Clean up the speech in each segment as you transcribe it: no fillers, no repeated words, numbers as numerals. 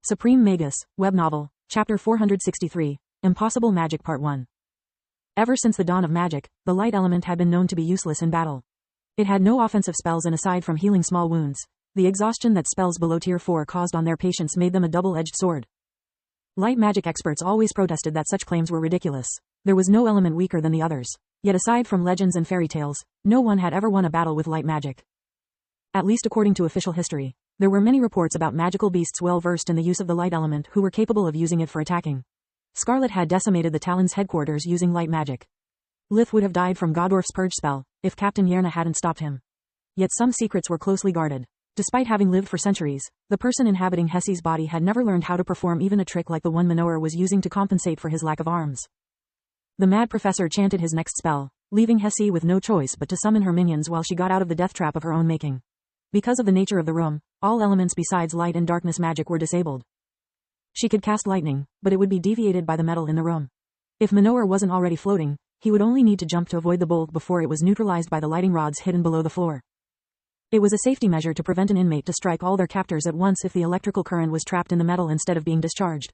Supreme Magus, Web Novel, Chapter 463, Impossible Magic Part 1. Ever since the dawn of magic, the light element had been known to be useless in battle. It had no offensive spells, and aside from healing small wounds, the exhaustion that spells below Tier 4 caused on their patients made them a double-edged sword. Light magic experts always protested that such claims were ridiculous. There was no element weaker than the others. Yet aside from legends and fairy tales, no one had ever won a battle with light magic. At least according to official history, there were many reports about magical beasts well versed in the use of the light element who were capable of using it for attacking. Scarlet had decimated the Talon's headquarters using light magic. Lith would have died from Godorf's purge spell, if Captain Yerna hadn't stopped him. Yet some secrets were closely guarded. Despite having lived for centuries, the person inhabiting Hessi's body had never learned how to perform even a trick like the one Minoer was using to compensate for his lack of arms. The mad professor chanted his next spell, leaving Hessi with no choice but to summon her minions while she got out of the death trap of her own making. Because of the nature of the room, all elements besides light and darkness magic were disabled. She could cast lightning, but it would be deviated by the metal in the room. If Minoer wasn't already floating, he would only need to jump to avoid the bolt before it was neutralized by the lighting rods hidden below the floor. It was a safety measure to prevent an inmate to strike all their captors at once if the electrical current was trapped in the metal instead of being discharged.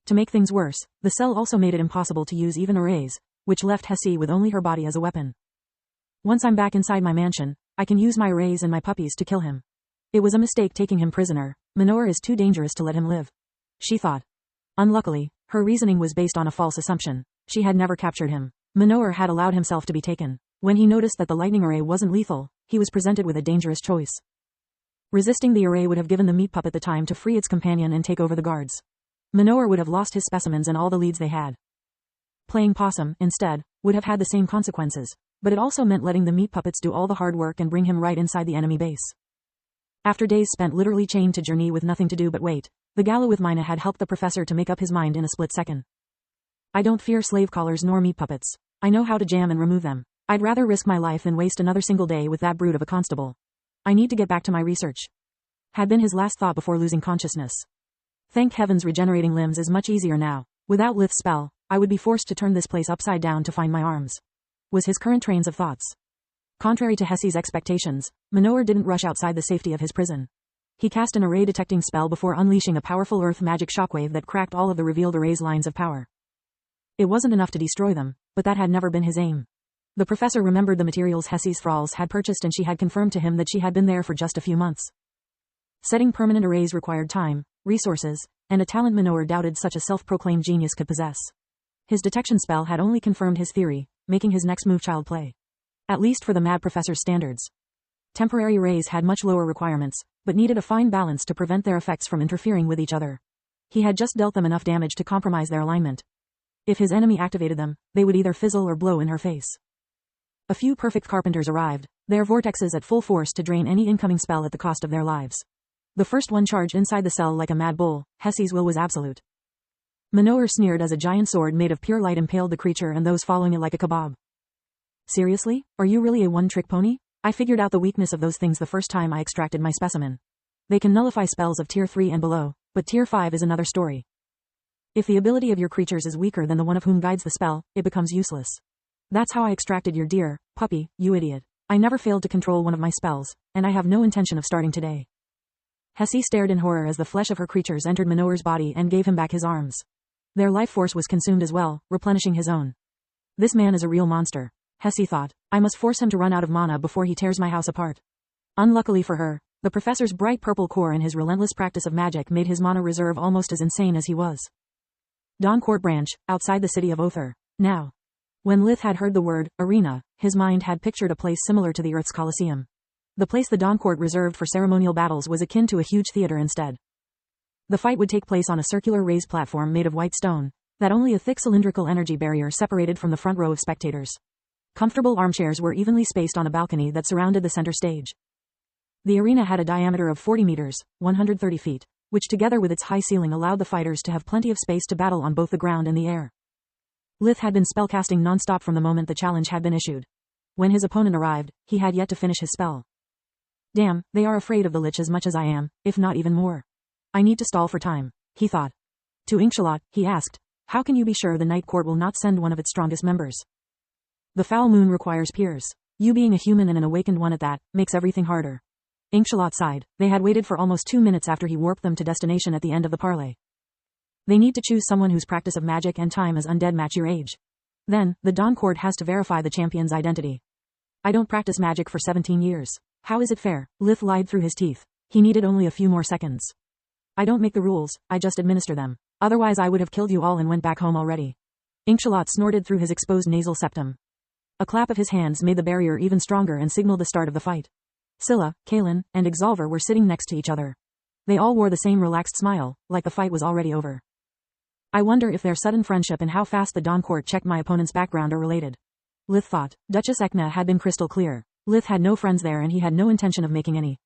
To make things worse, the cell also made it impossible to use even arrays, which left Hessi with only her body as a weapon. Once I'm back inside my mansion, I can use my arrays and my puppies to kill him. It was a mistake taking him prisoner. Minoer is too dangerous to let him live, she thought. Unluckily, her reasoning was based on a false assumption. She had never captured him. Minoer had allowed himself to be taken. When he noticed that the lightning array wasn't lethal, he was presented with a dangerous choice. Resisting the array would have given the meat puppet the time to free its companion and take over the guards. Minoer would have lost his specimens and all the leads they had. Playing possum, instead, would have had the same consequences, but it also meant letting the meat puppets do all the hard work and bring him right inside the enemy base. After days spent literally chained to journey with nothing to do but wait, the gala with Mina had helped the professor to make up his mind in a split second. I don't fear slave collars nor meat puppets. I know how to jam and remove them. I'd rather risk my life than waste another single day with that brute of a constable. I need to get back to my research, had been his last thought before losing consciousness. Thank heavens regenerating limbs is much easier now. Without Lith's spell, I would be forced to turn this place upside down to find my arms, was his current trains of thoughts. Contrary to Hessi's expectations, Minoer didn't rush outside the safety of his prison. He cast an array detecting spell before unleashing a powerful earth magic shockwave that cracked all of the revealed array's lines of power. It wasn't enough to destroy them, but that had never been his aim. The professor remembered the materials Hessi's thralls had purchased, and she had confirmed to him that she had been there for just a few months. Setting permanent arrays required time, resources, and a talent Minoer doubted such a self-proclaimed genius could possess. His detection spell had only confirmed his theory, making his next move child play. At least for the mad professor's standards. Temporary arrays had much lower requirements, but needed a fine balance to prevent their effects from interfering with each other. He had just dealt them enough damage to compromise their alignment. If his enemy activated them, they would either fizzle or blow in her face. A few perfect carpenters arrived, their vortexes at full force to drain any incoming spell at the cost of their lives. The first one charged inside the cell like a mad bull. Hessi's will was absolute. Minoer sneered as a giant sword made of pure light impaled the creature and those following it like a kebab. Seriously? Are you really a one-trick pony? I figured out the weakness of those things the first time I extracted my specimen. They can nullify spells of Tier 3 and below, but Tier 5 is another story. If the ability of your creatures is weaker than the one of whom guides the spell, it becomes useless. That's how I extracted your dear puppy, you idiot. I never failed to control one of my spells, and I have no intention of starting today. Hessi stared in horror as the flesh of her creatures entered Minoer's body and gave him back his arms. Their life force was consumed as well, replenishing his own. This man is a real monster, Hessi thought. I must force him to run out of mana before he tears my house apart. Unluckily for her, the professor's bright purple core and his relentless practice of magic made his mana reserve almost as insane as he was. Dawn Court Branch, outside the city of Othar. Now. When Lith had heard the word arena, his mind had pictured a place similar to the Earth's Colosseum. The place the Dawn Court reserved for ceremonial battles was akin to a huge theater instead. The fight would take place on a circular raised platform made of white stone, that only a thick cylindrical energy barrier separated from the front row of spectators. Comfortable armchairs were evenly spaced on a balcony that surrounded the center stage. The arena had a diameter of 40 meters, 130 feet, which together with its high ceiling allowed the fighters to have plenty of space to battle on both the ground and the air. Lith had been spellcasting non-stop from the moment the challenge had been issued. When his opponent arrived, he had yet to finish his spell. Damn, they are afraid of the Lich as much as I am, if not even more. I need to stall for time, he thought. To Inkshallot, he asked, how can you be sure the Night Court will not send one of its strongest members? The foul moon requires peers. You being a human and an awakened one at that, makes everything harder. Inkshallot sighed. They had waited for almost 2 minutes after he warped them to destination at the end of the parley. They need to choose someone whose practice of magic and time as undead match your age. Then, the Dawn Court has to verify the champion's identity. I don't practice magic for 17 years. How is it fair? Lith lied through his teeth. He needed only a few more seconds. I don't make the rules, I just administer them. Otherwise I would have killed you all and went back home already. Inkshallot snorted through his exposed nasal septum. A clap of his hands made the barrier even stronger and signaled the start of the fight. Scylla, Kaelin, and Exalver were sitting next to each other. They all wore the same relaxed smile, like the fight was already over. I wonder if their sudden friendship and how fast the Dawn Court checked my opponent's background are related. Lith thought. Duchess Ekna had been crystal clear. Lith had no friends there and he had no intention of making any.